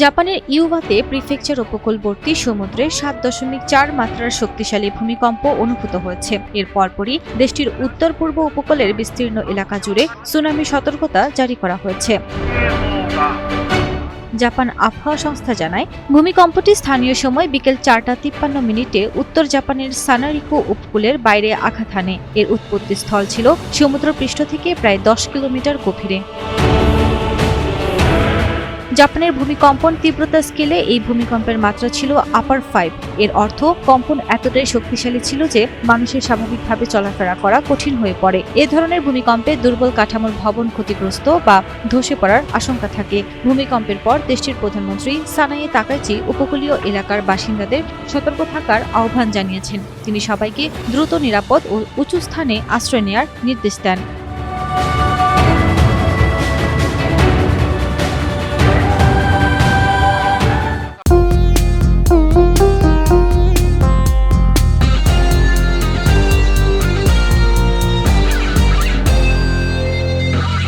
জাপানের ইউবাতে প্রিফেকচার উপকূলবর্তী সমুদ্রে ৭.৪ মাত্রার শক্তিশালী ভূমিকম্প অনুভূত হয়েছে। এর পরপরই দেশটির উত্তর পূর্ব উপকূলের বিস্তীর্ণ এলাকা জুড়ে সুনামি সতর্কতা জারি করা হয়েছে। জাপান আবহাওয়া সংস্থা জানায়, ভূমিকম্পটি স্থানীয় সময় বিকেল ৪:৫৩ উত্তর জাপানের সানারিকো উপকূলের বাইরে আঘাত হানে। এর উৎপত্তি স্থল ছিল সমুদ্রপৃষ্ঠ থেকে প্রায় ১০ কিলোমিটার গভীরে। জাপানের ভূমিকম্পন তীব্রতা স্কেলে এই ভূমিকম্পের মাত্রা ছিল আপার 5। এর অর্থ কম্পন এতটাই শক্তিশালী ছিল যে মানুষের স্বাভাবিকভাবে চলাফেরা করা কঠিন হয়ে পড়ে। এ ধরনের ভূমিকম্পে দুর্বল কাঠামোর ভবন ক্ষতিগ্রস্ত বা ধসে পড়ার আশঙ্কা থাকে। ভূমিকম্পের পর দেশটির প্রধানমন্ত্রী সানায়ে তাকাইচি উপকূলীয় এলাকার বাসিন্দাদের সতর্ক থাকার আহ্বান জানিয়েছেন। তিনি সবাইকে দ্রুত, নিরাপদ ও উঁচু স্থানে আশ্রয় নেওয়ার নির্দেশ দেন।